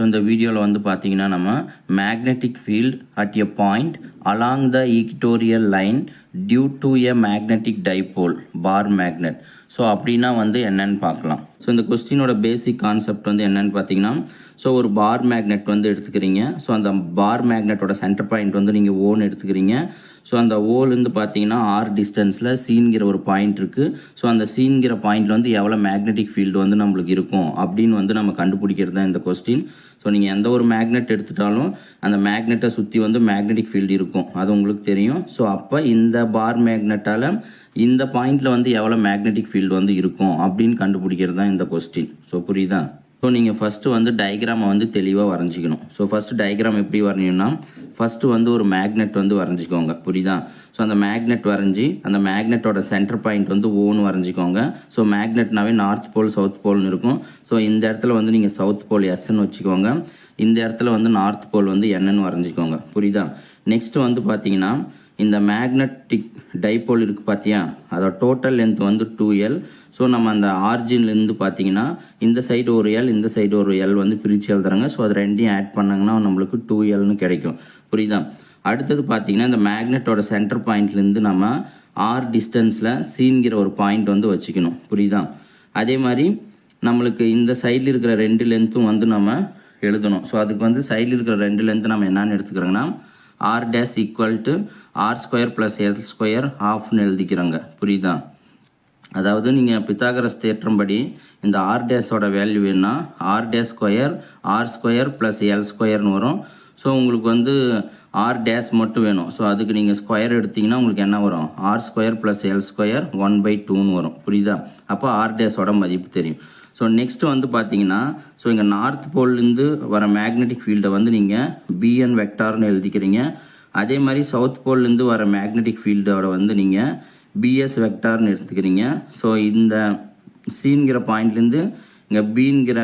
இந்த வீடியோவில் வந்து பார்த்தீங்கன்னா நம்ம magnetic field at a point along the equatorial line due to a magnetic dipole bar magnet. So அப்படின்னா வந்து என்னன்னு பார்க்கலாம். ஸோ இந்த கொஸ்டினோட பேசிக் கான்செப்ட் வந்து என்னன்னு பார்த்தீங்கன்னா, ஸோ ஒரு பார் மேக்னெட் வந்து எடுத்துக்கிறீங்க. ஸோ அந்த பார் மேக்னெட்டோட சென்டர் பாயிண்ட் வந்து நீங்கள் ஓன்னு எடுத்துக்கிறீங்க. ஸோ அந்த ஓலேருந்து பார்த்தீங்கன்னா ஆர் டிஸ்டன்ஸில் சீன்கிற ஒரு பாயிண்ட் இருக்குது. ஸோ அந்த சீன்கிற பாயிண்டில் வந்து எவ்வளோ மேக்னெட்டிக் ஃபீல்டு வந்து நம்மளுக்கு இருக்கும் அப்படின்னு வந்து நம்ம கண்டுபிடிக்கிறது தான் இந்த கொஸ்டின். ஸோ நீங்கள் எந்த ஒரு மேக்னெட் எடுத்துட்டாலும் அந்த மேக்னெட்டை சுற்றி வந்து மேக்னெட்டிக் ஃபீல்டு இருக்கும், அது உங்களுக்கு தெரியும். ஸோ அப்போ இந்த பார் மேக்னெட்டால் இந்த பாயிண்டில் வந்து எவ்வளோ மேக்னெட்டிக் ஃபீல்டு வந்து இருக்கும் அப்படின்னு கண்டுபிடிக்கிறது தான் இந்த கொஸ்டின். ஸோ புரியுதா? ஸோ நீங்கள் ஃபஸ்ட்டு வந்து டயக்ராமை வந்து தெளிவாக வரைஞ்சிக்கணும். ஸோ ஃபஸ்ட்டு டயக்ராம் எப்படி வரையணும்னா, ஃபஸ்ட்டு வந்து ஒரு மேக்னெட் வந்து வரைஞ்சிக்கோங்க, புரியுதா? ஸோ அந்த மேக்னெட் வரைஞ்சி அந்த மேக்னெட்டோட சென்டர் பாயிண்ட் வந்து ஓன்னு வரைஞ்சிக்கோங்க. ஸோ மேக்னெட்னாவே நார்த் போல் சவுத் போல்னு இருக்கும். ஸோ இந்த இடத்துல வந்து நீங்கள் சவுத் போல் எஸ்ன்னு வச்சுக்கோங்க, இந்த இடத்துல வந்து நார்த் போல் வந்து என்னன்னு வரைஞ்சிக்கோங்க, புரியுதா? நெக்ஸ்ட் வந்து பார்த்தீங்கன்னா இந்த மேக்னெட்டிக் டைபோல் இருக்குது பார்த்தியா, அதோட டோட்டல் லென்த் வந்து 2L. ஸோ நம்ம அந்த ஆர்ஜின்லேருந்து பார்த்தீங்கன்னா இந்த சைடு ஒரு எல், இந்த சைடு ஒரு எல் வந்து பிரித்து எழுதுறாங்க. ஸோ அது ரெண்டையும் ஆட் பண்ணாங்கன்னா நம்மளுக்கு 2Lனு கிடைக்கும், புரியுதா? அடுத்தது பார்த்தீங்கன்னா இந்த மேக்னெட்டோட சென்டர் பாயிண்ட்லேருந்து நம்ம ஆர் டிஸ்டன்ஸில் சீன்கிற ஒரு பாயிண்ட் வந்து வச்சுக்கணும், புரியுதா? அதே மாதிரி நம்மளுக்கு இந்த சைடில் இருக்கிற ரெண்டு லென்த்தும் வந்து நம்ம எழுதணும். ஸோ அதுக்கு வந்து சைடில் இருக்கிற ரெண்டு லென்த்து நம்ம என்னன்னு எடுத்துக்கிறோங்கன்னா R dash equal to R square plus L square ஹாஃப்னு எழுதிக்கிறாங்க, புரியுதா? அதாவது நீங்கள் பித்தாகரஸ் தேற்றம் படி இந்த ஆர் டேஸோட வேல்யூ என்ன, R dash square R square plus L ஸ்கொயர்னு வரும். ஸோ உங்களுக்கு வந்து ஆர் டேஷ் மட்டும் வேணும். ஸோ அதுக்கு நீங்கள் ஸ்கொயர் எடுத்திங்கன்னா உங்களுக்கு என்ன வரும், R square plus L square 1/2ன்னு வரும், புரியுதா? அப்போ ஆர் டேஸோட மதிப்பு தெரியும். ஸோ நெக்ஸ்ட் வந்து பார்த்தீங்கன்னா, ஸோ இங்கே நார்த் போல்லேருந்து வர மேக்னெட்டிக் ஃபீல்டை வந்து நீங்கள் பிஎன் வெக்டார்னு எழுதிக்கிறீங்க. அதே மாதிரி சவுத் போல்லேருந்து வர மேக்னெட்டிக் ஃபீல்டோட வந்து நீங்கள் பிஎஸ் வெக்டார்னு எடுத்துக்கிறீங்க. ஸோ இந்த சிங்கிற பாயிண்ட்லேருந்து இங்கே பிங்கிற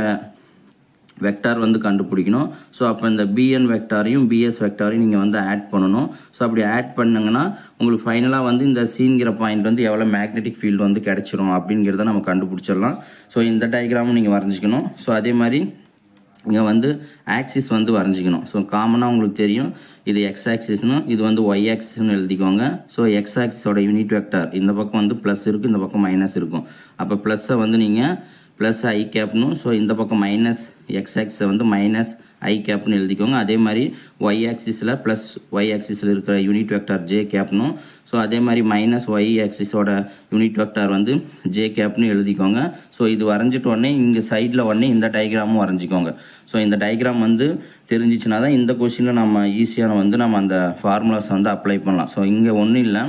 வெக்டார் வந்து கண்டுபிடிக்கணும். ஸோ அப்போ இந்த பிஎன் வெக்டாரையும் பிஎஸ் வெக்டாரையும் நீங்கள் வந்து ஆட் பண்ணணும். ஸோ அப்படி ஆட் பண்ணிங்கன்னா உங்களுக்கு ஃபைனலாக வந்து இந்த சீன்கிற பாயிண்ட் வந்து எவ்வளோ மேக்னெட்டிக் ஃபீல்டு வந்து கிடைச்சிரும் அப்படிங்கிறத நம்ம கண்டுபிடிச்சிடலாம். ஸோ இந்த டயக்ராமும் நீங்கள் வரைஞ்சிக்கணும். ஸோ அதே மாதிரி இங்கே வந்து ஆக்சிஸ் வந்து வரைஞ்சிக்கணும். ஸோ காமனாக உங்களுக்கு தெரியும், இது எக்ஸ் ஆக்சிஸ்னு, இது வந்து ஒய் ஆக்சிஸ்னு எழுதிக்கோங்க. ஸோ எக்ஸ் ஆக்சிஸோட யூனிட் வெக்டார் இந்த பக்கம் வந்து ப்ளஸ் இருக்குது, இந்த பக்கம் மைனஸ் இருக்கும். அப்போ ப்ளஸ்ஸை வந்து நீங்கள் ப்ளஸ் ஐ கேப்னு, ஸோ இந்த பக்கம் மைனஸ் எக்ஸ் ஆக்சிஸை வந்து மைனஸ் ஐ கேப்னு எழுதிக்கோங்க. அதே மாதிரி ஒய் ஆக்சிஸில் ப்ளஸ் ஒய் ஆக்சிஸில் இருக்கிற யூனிட் வெக்டார் ஜே கேப்னு, ஸோ அதே மாதிரி மைனஸ் ஒய் ஆக்சிஸோட யூனிட் வெக்டார் வந்து ஜே கேப்னு எழுதிக்கோங்க. ஸோ இது வரைஞ்சிட்டு உடனே இங்கே சைடில் உடனே இந்த டயக்ராமும் வரைஞ்சிக்கோங்க. ஸோ இந்த டயக்ராம் வந்து தெரிஞ்சிச்சுன்னா தான் இந்த கொஸ்டினில் நம்ம ஈஸியான வந்து நம்ம அந்த ஃபார்முலாஸ் வந்து அப்ளை பண்ணலாம். ஸோ இங்கே ஒன்றும் இல்லை,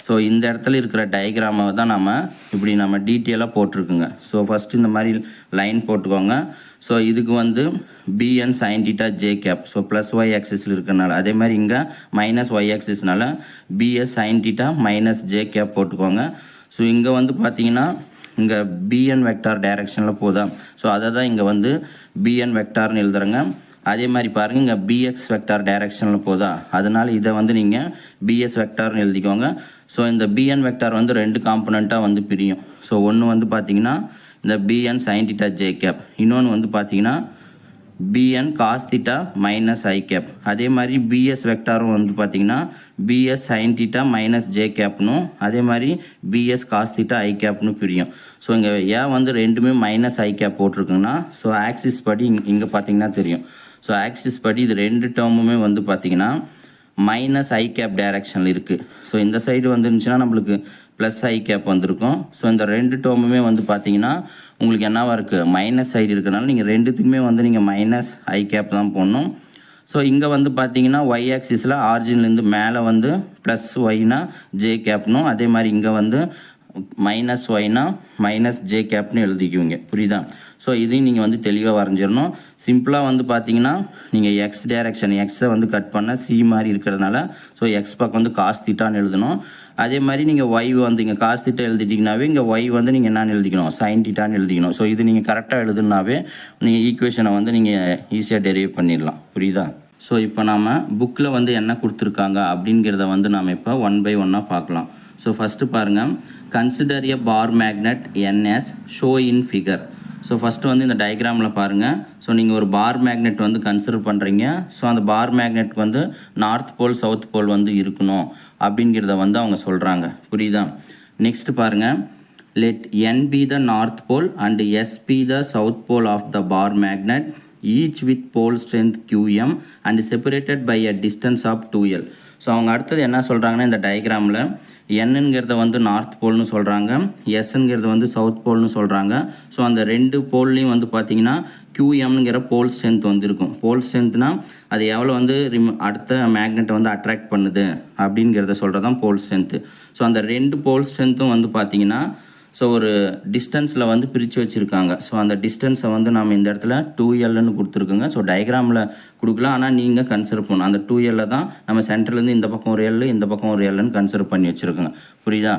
ஸோ இந்த இடத்துல இருக்கிற டயக்ராமை தான் நம்ம இப்படி நம்ம டீட்டெயிலாக போட்டிருக்குங்க. ஸோ ஃபஸ்ட்டு இந்த மாதிரி லைன் போட்டுக்கோங்க. ஸோ இதுக்கு வந்து PN sine theta J cap, so plus Y ஆக்சிஸில் இருக்கிறனால, அதே மாதிரி இங்கே மைனஸ் ஒய் ஆக்சிஸ்னால PS sine theta minus J cap போட்டுக்கோங்க. ஸோ இங்கே வந்து பார்த்தீங்கன்னா இங்கே பிஎன் வெக்டார் டைரக்ஷனில் போதா, ஸோ அதை தான் இங்கே வந்து பிஎன் வெக்டார்னு எழுதுறேங்க. அதே மாதிரி பாருங்கள் இங்கே பிஎக்ஸ் வெக்டார் டைரக்ஷனில் போதா, அதனால் இதை வந்து நீங்கள் பிஎஸ் வெக்டார்னு எழுதிக்கோங்க. ஸோ இந்த பிஎன் வெக்டார் வந்து ரெண்டு காம்பனண்ட்டாக வந்து பிரியும். ஸோ ஒன்று வந்து பார்த்தீங்கன்னா இந்த PN sine theta J cap, இன்னொன்று வந்து பார்த்தீங்கன்னா PN cos theta minus I cap. அதே மாதிரி பிஎஸ் வெக்டாரும் வந்து பார்த்தீங்கன்னா PS sine theta minus J கேப்னும், அதே மாதிரி பிஎஸ் காஸ் தீட்டா ஐ கேப்னு பிரியும். ஸோ இங்கே ஏன் வந்து ரெண்டுமே மைனஸ் ஐ கேப் போட்டிருக்குங்கன்னா, ஸோ ஆக்சிஸ் படி இங்கே பார்த்தீங்கன்னா தெரியும். ஸோ ஆக்சிஸ் படி இது ரெண்டு டேர்முமே வந்து பார்த்தீங்கன்னா மைனஸ் ஐ கேப் டைரக்ஷனில் இருக்குது. ஸோ இந்த சைடு வந்துருந்துச்சுன்னா நம்மளுக்கு ப்ளஸ் ஐ கேப் வந்திருக்கும். ஸோ இந்த ரெண்டு டேர்முமே வந்து பார்த்தீங்கன்னா உங்களுக்கு என்னவா இருக்குது, மைனஸ் சைடு இருக்கிறனால நீங்கள் ரெண்டுத்துக்குமே வந்து நீங்கள் மைனஸ் ஐ கேப் தான் போடணும். ஸோ இங்கே வந்து பார்த்தீங்கன்னா ஒய் ஆக்சிஸில் ஆரிஜின்லேருந்து மேலே வந்து ப்ளஸ் ஒய்னா ஜே கேப்னும், அதே மாதிரி இங்கே வந்து மைனஸ் ஒய்னா மைனஸ் ஜே கேப்னு எழுதிக்குவீங்க, புரியுதா? ஸோ இதையும் நீங்கள் வந்து தெளிவாக வரைஞ்சிடணும். சிம்பிளாக வந்து பார்த்தீங்கன்னா நீங்கள் எக்ஸ் டைரக்ஷன் எக்ஸை வந்து கட் பண்ண சி மாதிரி இருக்கிறதுனால ஸோ எக்ஸ் பக்கம் வந்து காஸ் தீட்டான்னு எழுதணும். அதே மாதிரி நீங்கள் ஒய் வந்து இங்கே காஸ் தீட்டா எழுதிட்டிங்கனாவே இங்கே ஒய் வந்து நீங்கள் என்னன்னு எழுதிக்கணும், சைன் தீட்டான்னு எழுதிக்கணும். ஸோ இது நீங்கள் கரெக்டாக எழுதுனாவே நீங்கள் ஈக்குவேஷனை வந்து நீங்கள் ஈஸியாக டெரைவ் பண்ணிடலாம், புரியுதா? ஸோ இப்போ நாம் புக்கில் வந்து என்ன கொடுத்துருக்காங்க அப்படிங்கிறத வந்து நாம் இப்போ 1 by 1 பார்க்கலாம். ஸோ ஃபஸ்ட்டு பாருங்கள், consider a bar magnet NS show in figure. So first வந்து இந்த டயக்ராமில் பாருங்கள். ஸோ நீங்கள் ஒரு பார் மேக்னெட் வந்து கன்சிடர் பண்ணுறீங்க. ஸோ அந்த பார் மேக்னெட்க்கு வந்து நார்த் போல் சவுத் போல் வந்து இருக்கணும் அப்படிங்கிறத வந்து அவங்க சொல்கிறாங்க. புரியுதா? நெக்ஸ்ட் பாருங்கள். Let N be the north pole and S be the south pole of the bar magnet, each with pole strength Qm and separated by a distance of 2L. So அவங்க அடுத்தது என்ன சொல்கிறாங்கன்னா, இந்த டயக்ராமில் என்னங்கிறத வந்து நார்த் போல்னு சொல்கிறாங்க, எஸ்ங்கிறத வந்து சவுத் போல்னு சொல்கிறாங்க. ஸோ அந்த ரெண்டு போல்லையும் வந்து பார்த்தீங்கன்னா QMங்கிற போல் ஸ்ட்ரென்த் வந்து இருக்கும். போல் ஸ்ட்ரென்த்னா அது எவ்வளோ வந்து அடுத்த மேக்னெட்டை வந்து அட்ராக்ட் பண்ணுது அப்படிங்கிறத சொல்கிறது தான் போல் ஸ்ட்ரென்த்து. ஸோ அந்த ரெண்டு போல் ஸ்ட்ரென்த்தும் வந்து பார்த்தீங்கன்னா ஸோ ஒரு டிஸ்டன்ஸில் வந்து பிரித்து வச்சுருக்காங்க. ஸோ அந்த டிஸ்டன்ஸை வந்து நம்ம இந்த இடத்துல 2Lன்னு கொடுத்துருக்குங்க. ஸோ டயக்ராமில் கொடுக்கலாம், ஆனால் நீங்கள் கன்சிடர் பண்ணணும். அந்த 2L தான் நம்ம சென்டர்லேருந்து இந்த பக்கம் ஒரு L, இந்த பக்கம் ஒரு Lன்னு கன்சிடர் பண்ணி வச்சுருக்கோங்க. புரியுதா?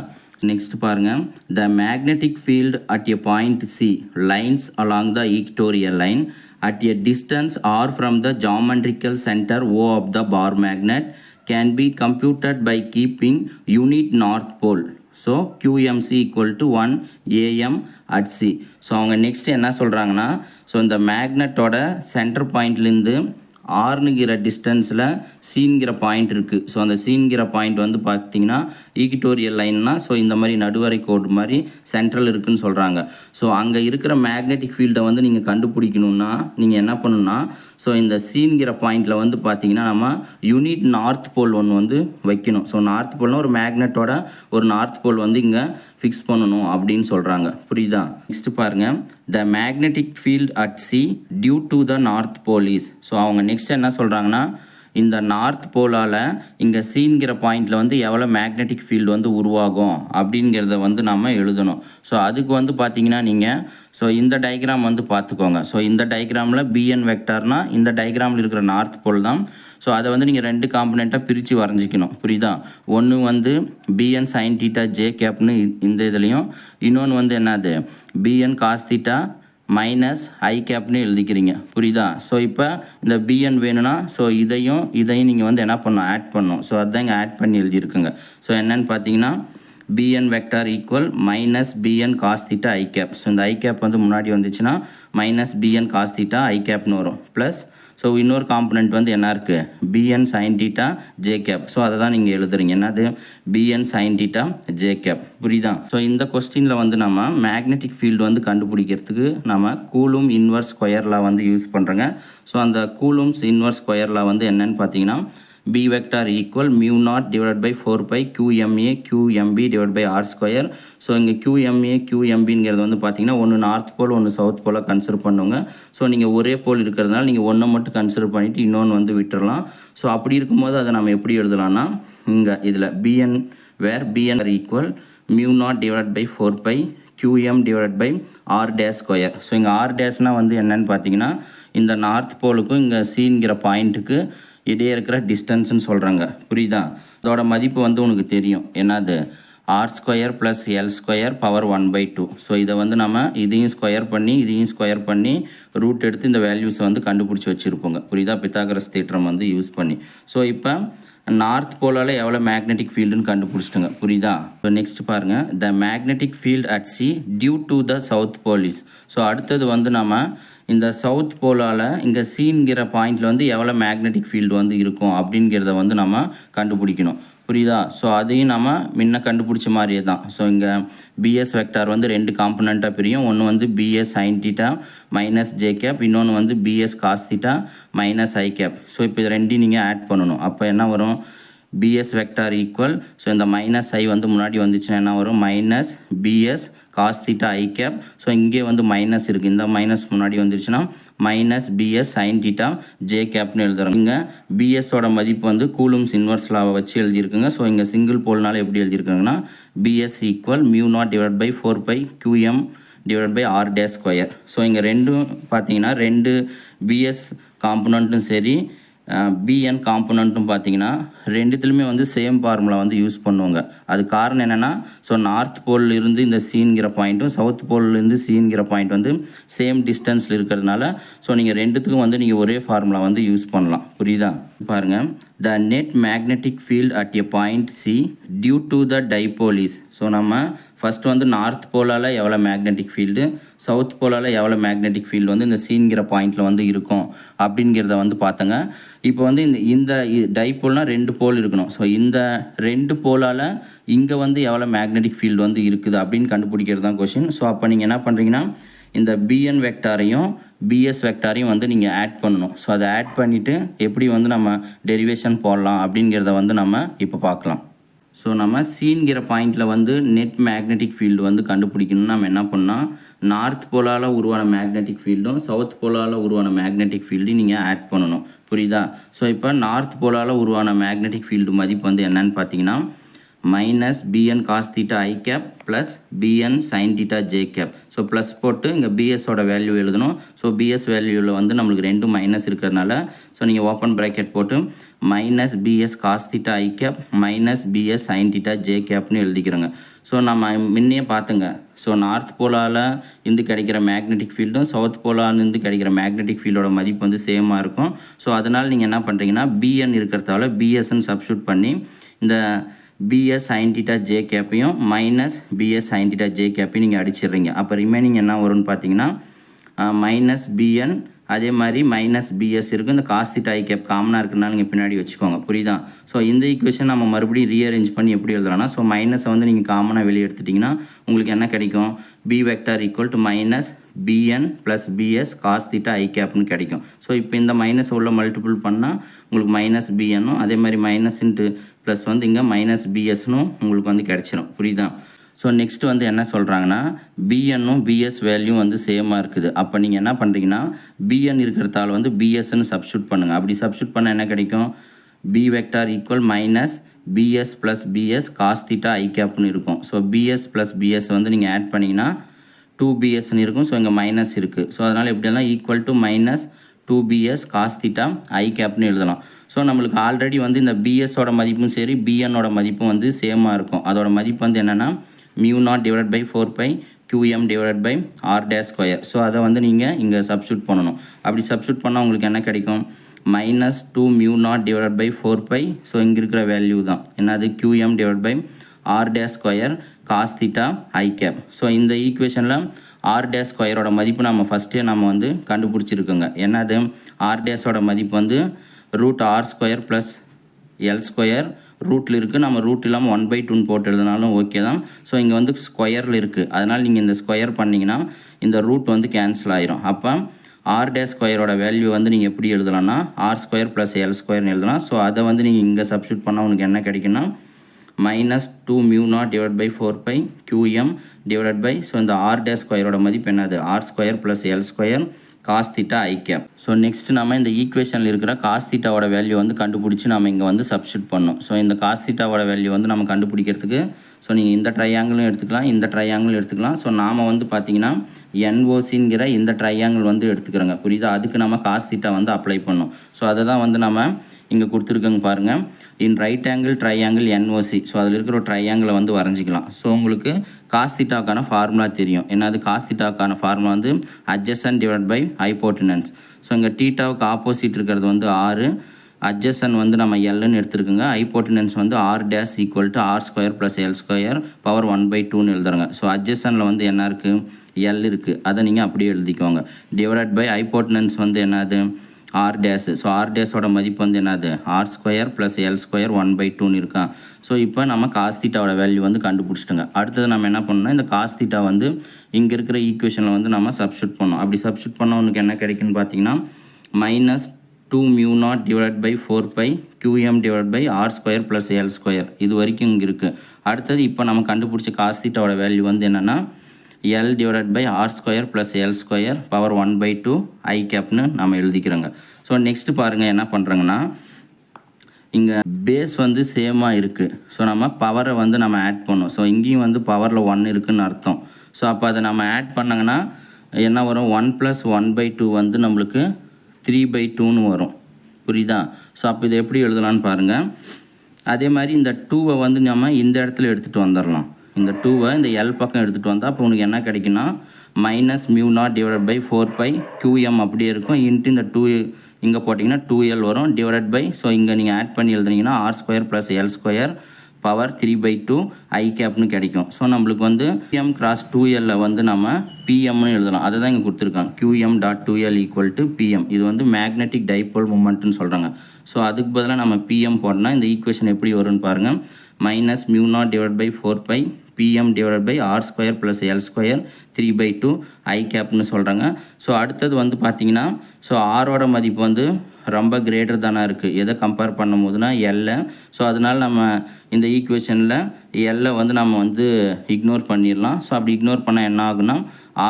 நெக்ஸ்ட் பாருங்கள். The magnetic field at a point C lines along the equatorial line at a distance r from the geometrical center O of the bar magnet can be computed by keeping unit north pole. So QMC equal to 1 AM at C. So அவங்க next என்ன சொல்கிறாங்கன்னா, so இந்த மேக்னெட்டோட centre பாயிண்ட்லேருந்து ஆர்னுங்கிற டிஸ்டன்ஸில் சீன்கிற point இருக்குது. So அந்த சீன்கிற point வந்து பார்த்தீங்கன்னா ஈக்டோரியல் லைன்னா ஸோ இந்த மாதிரி நடுவரை கோடு மாதிரி சென்ட்ரல் இருக்குதுன்னு சொல்கிறாங்க. ஸோ அங்கே இருக்கிற மேக்னெட்டிக் ஃபீல்டை வந்து நீங்கள் கண்டுபிடிக்கணுன்னா நீங்கள் என்ன பண்ணணுன்னா, ஸோ இந்த சீன்கிற பாயிண்டில் வந்து பார்த்தீங்கன்னா நம்ம யூனிட் நார்த் போல் ஒன்று வந்து வைக்கணும். ஸோ நார்த் போல்னா ஒரு மேக்னெட்டோட ஒரு நார்த் போல் வந்து இங்கே ஃபிக்ஸ் பண்ணணும் அப்படின்னு சொல்கிறாங்க. புரியுதா? நெக்ஸ்ட் பாருங்கள். The magnetic field at C due to the north pole is. So அவங்க நெக்ஸ்ட் என்ன சொல்கிறாங்கன்னா, இந்த நார்த் போலால் இங்கே சீன்கிற பாயிண்டில் வந்து எவ்வளோ மேக்னெட்டிக் ஃபீல்டு வந்து உருவாகும் அப்படிங்கிறத வந்து நம்ம எழுதணும். ஸோ அதுக்கு வந்து பார்த்தீங்கன்னா நீங்கள் ஸோ இந்த டயக்ராம் வந்து பார்த்துக்கோங்க. ஸோ இந்த டயக்ராமில் BN வெக்டார்னா இந்த டயக்ராமில் இருக்கிற நார்த் போல் தான். ஸோ அதை வந்து நீங்கள் ரெண்டு காம்பனெண்ட்டாக பிரித்து வரைஞ்சிக்கணும். புரியுதா? ஒன்று வந்து BN sin θ J கேப்னு இந்த இதுலேயும், இன்னொன்று வந்து என்னது BN cos θ மைனஸ் ஐ கேப்னு எழுதிக்கிறீங்க. புரியுதா? ஸோ இப்போ இந்த BN வேணும்னா ஸோ இதையும் நீங்கள் வந்து என்ன பண்ணணும், ஆட் பண்ணணும். ஸோ அதுதான் இங்கே ஆட் பண்ணி எழுதியிருக்குங்க. ஸோ என்னன்னு பார்த்தீங்கன்னா BN vector equal minus BN cos θ ஐ கேப். ஸோ இந்த ஐ கேப் வந்து முன்னாடி வந்துச்சுன்னா மைனஸ் BN cos θ ஐ கேப்னு வரும். ப்ளஸ் ஸோ இன்னொரு காம்பனண்ட் வந்து என்ன இருக்குது, BN sin θ J cap. So அதை தான் நீங்கள் எழுதுறீங்க. என்னது BN sin θ J கேப். புரியுதா? ஸோ இந்த கொஸ்டினில் வந்து நம்ம மேக்னெட்டிக் ஃபீல்டு வந்து கண்டுபிடிக்கிறதுக்கு நம்ம கூலும் இன்வர்ஸ் ஸ்கொயர் லா வந்து யூஸ் பண்ணுறோங்க. ஸோ அந்த கூலும்ஸ் இன்வர்ஸ் ஸ்கொயர் லா வந்து என்னன்னு பார்த்தீங்கன்னா B vector equal mu naught divided by 4 pi QMA QMB divided by R square. So இங்கே QMA QMBங்கிறது வந்து பார்த்தீங்கன்னா ஒன்று நார்த் போல் ஒன்று சவுத் போலாக கன்சிடர் பண்ணுங்க. ஸோ நீங்கள் ஒரே போல் இருக்கிறதுனால நீங்கள் ஒன்றை மட்டும் கன்சிடர் பண்ணிவிட்டு இன்னொன்று வந்து விட்டுறலாம். ஸோ அப்படி இருக்கும்போது அதை நம்ம எப்படி எழுதலாம்னா இங்கே இதில் BN where BN equal mu naught divided by 4 pi QM divided by R dash square. So இங்கே R dashனால் வந்து என்னன்னு பார்த்தீங்கன்னா இந்த நார்த் போலுக்கும் இங்கே Cங்கிற பாயிண்ட்டுக்கு இடையே இருக்கிற டிஸ்டன்ஸ்னு சொல்கிறாங்க. புரியுதா? அதோட மதிப்பு வந்து உனக்கு தெரியும். என்னது R square plus L square power 1/2. So இதை வந்து நம்ம இதையும் ஸ்கொயர் பண்ணி ரூட் எடுத்து இந்த வேல்யூஸை வந்து கண்டுபிடிச்சி வச்சுருப்போங்க. புரியுதா? பித்தாகரஸ் தேற்றம் வந்து யூஸ் பண்ணி. ஸோ இப்போ நார்த் போலால் எவ்வளோ மேக்னெட்டிக் ஃபீல்டுன்னு கண்டுபிடிச்சிட்டுங்க. புரியுதா? ஸோ நெக்ஸ்ட் பாருங்கள். The magnetic field at C due to the south pole is. So அடுத்தது வந்து நம்ம இந்த சவுத் போலால் இங்கே Cங்கிற பாயிண்டில் வந்து எவ்வளோ மேக்னெட்டிக் ஃபீல்டு வந்து இருக்கும் அப்படிங்கிறத வந்து நம்ம கண்டுபிடிக்கணும். புரியுதா? ஸோ அதையும் நம்ம முன்ன கண்டுபிடிச்ச மாதிரியே தான். ஸோ இங்கே BS வெக்டார் வந்து ரெண்டு காம்பனண்ட்டாக பிரியும். ஒன்று வந்து BS sin θ minus J cap, இன்னொன்று வந்து BS cos θ minus I cap. So இப்போ இது ரெண்டையும் நீங்கள் ஆட் பண்ணணும். அப்போ என்ன வரும், BS வெக்டார் ஈக்குவல், ஸோ இந்த மைனஸ் ஐ வந்து முன்னாடி வந்துச்சுன்னா என்ன வரும், மைனஸ் BS cos θ ஐ கேப். ஸோ இங்கே வந்து மைனஸ் இருக்குது, இந்த மைனஸ் முன்னாடி வந்துருச்சுன்னா மைனஸ் BS sin θ J கேப்னு எழுதுறோம். இங்கே BSோட மதிப்பு வந்து கூலும்ஸ் இன்வர்ஸ் லாவை வச்சு எழுதியிருக்குங்க. ஸோ இங்கே சிங்கிள் போல்னால எப்படி எழுதியிருக்காங்கன்னா BS equal mu naught divided by 4 pi QM divided by R dash square. So இங்கே ரெண்டும் பார்த்தீங்கன்னா ரெண்டு BS காம்பனண்ட்டும் சரி BN காம்பனண்ட்டும் பார்த்தீங்கன்னா ரெண்டுத்துலையுமே வந்து சேம் ஃபார்முலா வந்து யூஸ் பண்ணுவாங்க. அது காரணம் என்னென்னா, ஸோ நார்த் போலில் இருந்து இந்த Cங்கிற பாயிண்ட்டும் சவுத் போலிருந்து Cங்கிற பாயிண்ட் வந்து சேம் டிஸ்டன்ஸில் இருக்கிறதுனால ஸோ நீங்கள் ரெண்டுத்துக்கும் வந்து நீங்கள் ஒரே ஃபார்முலா வந்து யூஸ் பண்ணலாம். புரியுதா? பாருங்கள். The net magnetic field at a point C due to the dipole is. So நம்ம ஃபஸ்ட்டு வந்து நார்த் போலால் எவ்வளோ மேக்னெட்டிக் ஃபீல்டு, சவுத் போலால் எவ்வளோ மேக்னெட்டிக் ஃபீல்டு வந்து இந்த சீன்கிற பாயிண்டில் வந்து இருக்கும் அப்படிங்கிறத வந்து பார்த்தங்க. இப்போ வந்து இந்த டைபோல்னால் 2 போல் இருக்கணும். ஸோ இந்த 2 போலால் இங்கே வந்து எவ்வளோ மேக்னெட்டிக் ஃபீல்டு வந்து இருக்குது அப்படின்னு கண்டுபிடிக்கிறது தான் கொஷின். ஸோ அப்போ நீங்கள் என்ன பண்ணுறீங்கன்னா இந்த பிஎன் வெக்டாரையும் பிஎஸ் வெக்டாரையும் வந்து நீங்கள் ஆட் பண்ணணும். ஸோ அதை ஆட் பண்ணிவிட்டு எப்படி வந்து நம்ம டெரிவேஷன் போடலாம் அப்படிங்கிறத வந்து நம்ம இப்போ பார்க்கலாம். ஸோ நம்ம சீன்கிற பாயிண்டில் வந்து நெட் மேக்னெட்டிக் ஃபீல்டு வந்து கண்டுபிடிக்கணும்னு நம்ம என்ன பண்ணால் நார்த் போலால் உருவான மேக்னெட்டிக் ஃபீல்டும் சவுத் போலால் உருவான மேக்னெட்டிக் ஃபீல்டையும் நீங்கள் ஆட் பண்ணணும். புரியுதா? ஸோ இப்போ நார்த் போலால் உருவான மேக்னெட்டிக் ஃபீல்டு மதிப்பு வந்து என்னன்னு பார்த்தீங்கன்னா மைனஸ் பிஎன் காஸ் தீட்டா ஐ cap plus BN sine theta j cap. So plus போட்டு இங்கே பிஎஸோட வேல்யூ எழுதணும். ஸோ பிஎஸ் வேல்யூவில் வந்து நம்மளுக்கு 2 மைனஸ் இருக்கிறதுனால ஸோ நீங்கள் ஓப்பன் ப்ராக்கெட் போட்டு மைனஸ் பிஎஸ் காஸ் தீட்டா ஐ cap minus BS sine theta j கேப்னு எழுதிக்கிறோங்க. ஸோ நம்ம முன்னே பார்த்துங்க. ஸோ நார்த் போலால் இருந்து கிடைக்கிற மேக்னெட்டிக் ஃபீல்டும் சவுத் போலாலேருந்து கிடைக்கிற மேக்னெட்டிக் ஃபீல்டோட மதிப்பு வந்து சேமாக இருக்கும். ஸோ அதனால் நீங்கள் என்ன பண்ணுறீங்கன்னா பிஎன் இருக்கிறதால பிஎஸ்ன்னு சப்ஸ்டியூட் பண்ணி இந்த பிஎஸ் சைன் தீட்டா ஜே கேப்பையும் minus BS sine theta j கேப்பையும் நீங்கள் அடிச்சிடுறீங்க. அப்போ ரிமைனிங் என்ன வரும்னு பார்த்தீங்கன்னா மைனஸ் பிஎன் அதே மாதிரி மைனஸ் பிஎஸ் இருக்குது. இந்த காஸ் தீட்டா ஐ கேப் காமனாக இருக்குன்னா நீங்கள் பின்னாடி வச்சுக்கோங்க. புரியுதா? ஸோ இந்த ஈக்குவேஷன் நம்ம மறுபடியும் ரீஅரேஞ்ச் பண்ணி எப்படி எழுதலாம்னா ஸோ மைனஸை வந்து நீங்கள் காமனாக வெளியே எடுத்துட்டிங்கன்னா உங்களுக்கு என்ன கிடைக்கும்? B vector equal to minus BN plus BS cos theta ஐ கேப்னு கிடைக்கும். ஸோ இப்போ இந்த மைனஸ் உள்ள மல்டிபிள் பண்ணால் உங்களுக்கு மைனஸ் பிஎன்னும் அதே மாதிரி மைனஸ் இன்ட்டு ப்ளஸ் வந்து இங்கே மைனஸ் பிஎஸ்னும் உங்களுக்கு வந்து கிடச்சிடும். புரியுதா? ஸோ நெக்ஸ்ட் வந்து என்ன சொல்கிறாங்கன்னா பிஎன்னும் பிஎஸ் வேல்யூ வந்து சேமாக இருக்குது. அப்போ நீங்கள் என்ன பண்ணுறீங்கன்னா பிஎன் இருக்கிறதால வந்து பிஎஸ்ன்னு சப்ஸ்டியூட் பண்ணுங்கள். அப்படி சப்ஸ்டியூட் பண்ணால் என்ன கிடைக்கும்? B vector equal minus BS plus BS cos theta ஐ கேப்னு இருக்கும். ஸோ பிஎஸ் ப்ளஸ் பிஎஸ் வந்து நீங்கள் ஆட் பண்ணிங்கன்னா 2பிஎஸ்ன்னு இருக்கும். ஸோ இங்கே மைனஸ் இருக்குது. ஸோ அதனால் எப்படியெல்லாம் equal to minus 2bs cos theta ஐ கேப்னு எழுதலாம். ஸோ நம்மளுக்கு ஆல்ரெடி வந்து இந்த பிஎஸோட மதிப்பும் சரி பிஎன்னோட மதிப்பும் வந்து சேமாக இருக்கும். அதோட மதிப்பு வந்து என்னென்னா μ0 divide by 4π QM divide by R dash square. So அதை வந்து நீங்கள் இங்கே சப்ஸ்டியூட் பண்ணணும். அப்படி சப்ஸ்டியூட் பண்ணால் உங்களுக்கு என்ன கிடைக்கும்? Minus 2μ0 divide by 4π. ஸோ இங்கே இருக்கிற வேல்யூ தான் என்னது? QM divide by R dash square cos theta I cap. So இந்த ஈக்குவேஷனில் ஆர் டேஷ் ஸ்கொயரோட மதிப்பு நம்ம ஃபஸ்ட்டே நம்ம வந்து கண்டுபிடிச்சிருக்கோங்க. என்னது? ஆர் டேஷோட மதிப்பு வந்து √r² ப்ளஸ் எல் ஸ்கொயர் ரூட்டில் இருக்குது. நம்ம ரூட் இல்லாமல் 1/2 போட்டு எழுதினாலும் ஓகே தான். ஸோ இங்கே வந்து ஸ்கொயரில் இருக்குது. அதனால் நீங்கள் இந்த ஸ்கொயர் பண்ணிங்கன்னா இந்த ரூட் வந்து கேன்சல் ஆயிரும். அப்போ ஆர் டேஷ் ஸ்கொயரோட வேல்யூ வந்து நீங்கள் எப்படி எழுதலாம்னா r² ப்ளஸ் எல் ஸ்கொயர்னு எழுதலாம். ஸோ அதை வந்து நீங்கள் இங்கே சப்ஸ்டியூட் பண்ணால் உங்களுக்கு என்ன கிடைக்குன்னா minus 2μ0 divide by 4π QM divide by so இந்த ஆர் டேஷ் ஸ்கொயரோட மதிப்பு என்னது? r² plus L square cos theta ஐ கேப். ஸோ நெக்ஸ்ட் நம்ம இந்த ஈக்குவேஷனில் இருக்கிற காஸ் தீட்டாவோட வேல்யூ வந்து கண்டுபிடிச்சி நம்ம இங்கே வந்து சப்ஸ்டியூட் பண்ணோம். ஸோ இந்த காஸ் தீட்டாவோட வேல்யூ வந்து நம்ம கண்டுபிடிக்கிறதுக்கு ஸோ நீங்கள் இந்த ட்ரையாங்கிளும் எடுத்துக்கலாம் இந்த ட்ரையாங்கிளும் எடுத்துக்கலாம். ஸோ நாம் வந்து பார்த்தீங்கன்னா NOCங்கிற இந்த ட்ரையாங்கிள் வந்து எடுத்துக்கிறோங்க. புரியுதா? அதுக்கு நம்ம காஸ் தீட்டா வந்து அப்ளை பண்ணோம். ஸோ அதை தான் வந்து நம்ம இங்கே கொடுத்துருக்கங்க பாருங்கள். இன் right angle triangle NOC. So அதில் இருக்கிற ஒரு ட்ரையாங்கிளை வந்து வரைஞ்சிக்கலாம். ஸோ உங்களுக்கு காஸ் தீட்டாவுக்கான ஃபார்முலா தெரியும். என்னது? காஸ் தீட்டாவுக்கான ஃபார்முலா வந்து அட்ஜசன்ட் டிவைட் பை ஹைப்போட்டனன்ஸ். ஸோ இங்கே தீட்டாவுக்கு ஆப்போசிட் இருக்கிறது வந்து 6, அட்ஜசன் வந்து நம்ம எல்லுன்னு எடுத்துருக்குங்க. ஹைப்போட்டனன்ஸ் வந்து R dash equal to r² plus L square power 1/2ன்னு எழுதுறாங்க. ஸோ அட்ஜசனில் வந்து என்ன இருக்குது? எல் இருக்குது. அதை நீங்கள் அப்படியே எழுதிக்கோங்க. டிவைட் பை ஹைப்போட்டனன்ஸ் வந்து என்னது? R dash. ஸோ ஆர் டேஷோட மதிப்பு வந்து என்னது? r² ப்ளஸ் எல் ஸ்கொயர் 1/2ன்னு இருக்கா. ஸோ இப்போ நம்ம காஸ் தீட்டாவோட வேல்யூ வந்து கண்டுபிடிச்சிட்டோங்க. அடுத்தது நம்ம என்ன பண்ணோம்னா இந்த காஸ் தீட்டா வந்து இங்கே இருக்கிற ஈக்குவேஷனில் வந்து நம்ம சப்ஸ்டியூட் பண்ணோம். அப்படி சப்ஸ்டியூட் பண்ணால் உனக்கு என்ன கிடைக்குன்னு பார்த்தீங்கன்னா minus 2μ0 divide by 4π QM divide by r² plus L square. இது வரைக்கும் இங்கே இருக்குது. அடுத்தது இப்போ நம்ம கண்டுபிடிச்ச காஸ் தீட்டாவோட வேல்யூ வந்து என்னென்னா L divide by r² plus L square power 1/2 I கேப்னு நம்ம எழுதிக்கிறோங்க. ஸோ நெக்ஸ்ட்டு பாருங்கள் என்ன பண்ணுறாங்கன்னா இங்கே பேஸ் வந்து சேமாக இருக்குது. ஸோ நம்ம பவரை வந்து நம்ம ஆட் பண்ணோம். ஸோ இங்கேயும் வந்து பவரில் 1 இருக்குதுன்னு அர்த்தம். ஸோ அப்போ அதை நம்ம ஆட் பண்ணாங்கன்னா என்ன வரும்? 1 + 1/2 வந்து நம்மளுக்கு 3/2ன்னு வரும். புரியுதா? ஸோ அப்போ இதை எப்படி எழுதலான்னு பாருங்கள். அதே மாதிரி இந்த 2வை வந்து நம்ம இந்த இடத்துல எடுத்துகிட்டு வந்துடலாம். இந்த 2வை இந்த எல் பக்கம் எடுத்துகிட்டு வந்தால் அப்போ உனக்கு என்ன கிடைக்குன்னா மைனஸ் μ0 டிவைட் பை 4π QM அப்படியே இருக்கும். இன்ட்டு இந்த 2 இங்கே போட்டிங்கன்னா 2L வரும் டிவைட் பை ஸோ இங்கே நீங்கள் ஆட் பண்ணி எழுதுனீங்கன்னா r² plus L square power 3/2 i கேப்னு கிடைக்கும். ஸோ நம்மளுக்கு வந்து QM கிராஸ் 2L வந்து நம்ம PMனு எழுதலாம். அதை தான் இங்கே கொடுத்துருக்காங்க. QM.2L = PM. இது வந்து மேக்னெட்டிக் டைபோல் மூமெண்ட்னு சொல்கிறாங்க. ஸோ அதுக்கு பதிலாக நம்ம PM போடனா இந்த ஈக்குவேஷன் எப்படி வரும்னு பாருங்கள். -μ0/4π PM/r² + L² 3/2 ஐ கேப்னு சொல்கிறாங்க. ஸோ அடுத்தது வந்து பார்த்தீங்கன்னா ஸோ ஆரோட மதிப்பு வந்து ரொம்ப கிரேட்டர் தானே இருக்குது எதை கம்பேர் பண்ணும் போதுனா எல்லை. ஸோ அதனால் நம்ம இந்த ஈக்குவேஷனில் எல்லை வந்து நம்ம வந்து இக்னோர் பண்ணிடலாம். ஸோ அப்படி இக்னோர் பண்ணால் என்ன ஆகுனா r²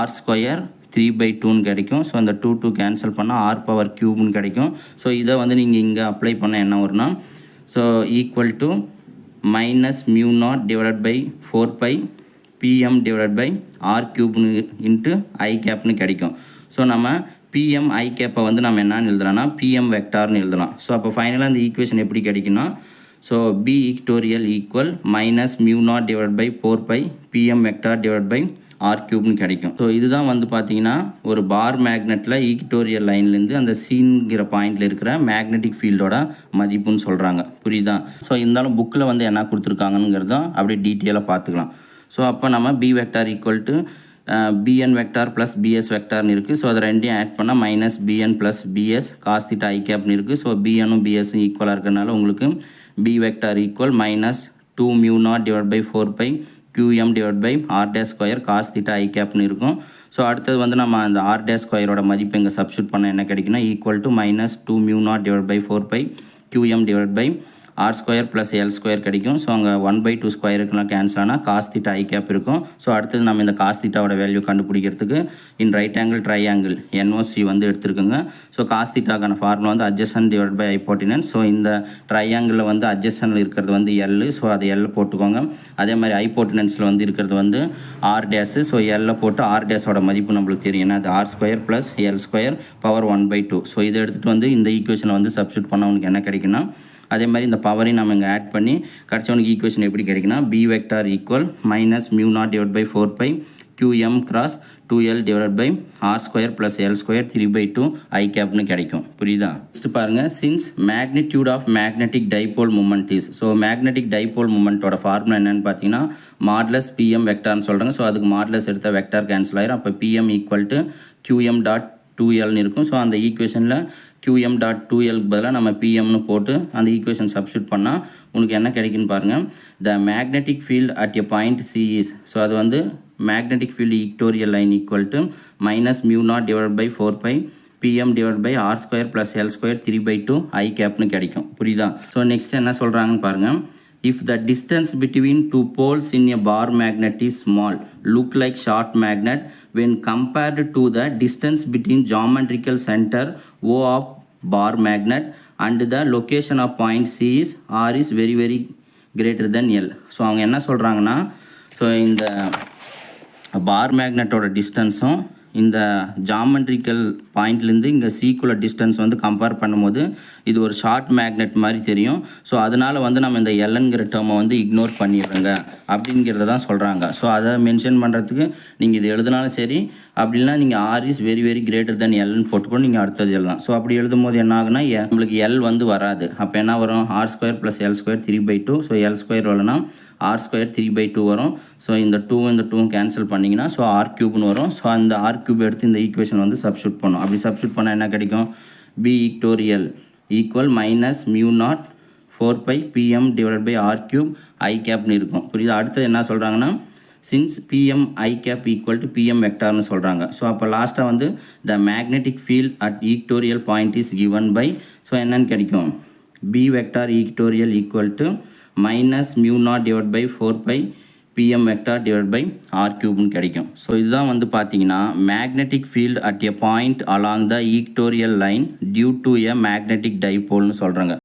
3/2ன்னு கிடைக்கும். ஸோ அந்த 2 கேன்சல் பண்ணால் r³ கிடைக்கும். ஸோ இதை வந்து நீங்கள் இங்கே அப்ளை பண்ண என்ன வரும்னா so equal to -μ0/4π PM/r³ into i கேப்னு கிடைக்கும். ஸோ நம்ம PM ஐ கேப்பை வந்து நம்ம என்னன்னு எழுதலாம்னா PM வெக்டார்னு எழுதலாம். ஸோ அப்போ ஃபைனலாக இந்த ஈக்குவேஷன் எப்படி கிடைக்குன்னா so B equatorial equal -μ0/4π PM/r³ கிடைக்கும். ஸோ இதுதான் வந்து பார்த்தீங்கன்னா ஒரு பார் மேக்னெட்டில் ஈக்டோரியல் லைன்லேருந்து அந்த சீன்கிற பாயிண்டில் இருக்கிற மேக்னெட்டிக் ஃபீல்டோட மதிப்புன்னு சொல்கிறாங்க. புரியுதா? ஸோ இருந்தாலும் புக்கில் வந்து என்ன கொடுத்துருக்காங்கங்கிறதும் அப்படியே டீட்டெயிலாக பார்த்துக்கலாம். ஸோ அப்போ நம்ம B vector equal to BN vector plus BS வெக்டார்னு இருக்குது. ஸோ அதை ரெண்டையும் ஆட் பண்ணால் -BN plus BS cos θ i கேப்னு இருக்குது. ஸோ BNும் BSும் ஈக்குவலாக இருக்கிறதுனால உங்களுக்கு B vector equal -2μ0/4π QM/r² cos θ i கேப்னு இருக்கும். ஸோ அடுத்தது வந்து நம்ம அந்த r² மதிப்பு இங்கே சப்ஸ்டியூட் பண்ண என்ன கிடைக்குன்னா ஈக்குவல் டு -2μ0/4π QM/r² + L² கிடைக்கும். ஸோ அங்கே 1/2 இருக்குலாம் கேன்சல் ஆனால் cos θ ஐ கேப் இருக்கும். ஸோ அடுத்தது நம்ம இந்த cos θவோட வேல்யூ கண்டுபிடிக்கிறதுக்கு இன் ரைட் ஆங்கிள் ட்ரையாங்கிள் NOC வந்து எடுத்துருக்குங்க. ஸோ cos θக்கான ஃபார்முலா வந்து adjacent/hypotenuse. ஸோ இந்த ட்ரையாங்கிளில் வந்து adjacentல இருக்கிறது வந்து L. ஸோ அதை L போட்டுக்கோங்க. அதே மாதிரி ஹைப்போட்டனன்ஸில் வந்து இருக்கிறது வந்து R'. ஸோ L போட்டு R'-ஓட மதிப்பு நம்மளுக்கு தெரியும். ஏன்னா அது r² + L² பவர் 1/2. ஸோ இதை எடுத்துகிட்டு வந்து இந்த ஈக்குவேஷனை வந்து சப்ஸ்டியூட் பண்ண உனக்கு என்ன கிடைக்குன்னா அதே மாதிரி இந்த பவரையும் நம்ம இங்கே ஆட் பண்ணி கடைசிவனுக்கு ஈக்குவேஷன் எப்படி கிடைக்குன்னா B vector equal -μ0/4π QM cross 2L/r² + L² 3/2 i கேப்னு கிடைக்கும். புரியுதா? நெக்ஸ்ட் பாருங்க, since magnitude of magnetic dipole moment is. So magnetic dipole மூமெண்ட்டோட ஃபார்முலா என்னன்னு பார்த்தீங்கன்னா மாட்லஸ் PM வெக்டார்னு சொல்கிறாங்க. ஸோ அதுக்கு மாட்லஸ் எடுத்த வெக்டார் கேன்சல் ஆயிரும். அப்போ PM ஈக்குவல் டு QM.2Lன்னு இருக்கும். ஸோ அந்த ஈக்குவேஷனில் QM.2L பதிலாக நம்ம PMனு போட்டு அந்த ஈக்குவேஷன் சப்ஸ்டியூட் பண்ணால் உனக்கு என்ன கிடைக்குன்னு பாருங்கள். The magnetic field at a point C is. So அது வந்து magnetic field equatorial line equal to -μ0/4π PM/r² + L² 3/2 i கேப்னு கிடைக்கும். புரியுதா? ஸோ நெக்ஸ்ட் என்ன சொல்கிறாங்கன்னு பாருங்கள். If the distance between two poles in a bar magnet is small, look like short magnet when compared to the distance between geometrical center O of bar magnet and the location of point C is R is very very greater than L. So அவங்க என்ன சொல்கிறாங்கன்னா so இந்த பார் மேக்னெட்டோட டிஸ்டன்ஸும் இந்த geometrical பாயிண்ட்லேருந்து இங்கே சீக்குலர் distance வந்து compare பண்ணும்போது இது ஒரு ஷார்ட் மேக்னெட் மாதிரி தெரியும். ஸோ அதனால் வந்து நம்ம இந்த எல்என்கிற டேர்மை வந்து இக்னோர் பண்ணிடுறோங்க அப்படிங்கிறத தான் சொல்கிறாங்க. ஸோ அதை மென்ஷன் பண்ணுறதுக்கு நீங்கள் இது எழுதினாலும் சரி, அப்படின்னா நீங்கள் R is very very greater than எல்னு போட்டுக்கொண்டு நீங்கள் அடுத்தது எழுதலாம். ஸோ அப்படி எழுதும் போது என்ன ஆகுனா நம்மளுக்கு எல் வந்து வராது. அப்போ என்ன வரும்? r² + L² 3/2. ஸோ L² வரலன்னா r² 3/2 வரும். ஸோ இந்த 2 கேன்சல் பண்ணிங்கன்னா ஸோ r³ வரும். ஸோ அந்த r³ எடுத்து இந்த ஈக்குவேஷன் வந்து சப்ஸ்டியூட் பண்ணும். அப்படி சப்ஸ்டியூட் பண்ணால் என்ன கிடைக்கும்? B ஈக்டோரியல் ஈக்குவல் -μ0/4π PM/r³ ஐ கேப்னு இருக்கும். புரியுது? அடுத்தது என்ன சொல்கிறாங்கன்னா since PM i cap equal to PM வெக்டார்னு சொல்கிறாங்க. ஸோ அப்போ லாஸ்ட்டாக வந்து the magnetic field at equatorial point is given by. So என்னன்னு கிடைக்கும்? B vector equatorial equal to -μ0/4π PM/r³ கிடைக்கும். ஸோ இதுதான் வந்து பார்த்தீங்கன்னா magnetic field at a point along the equatorial line due to a magnetic டைபோல்னு சொல்கிறாங்க.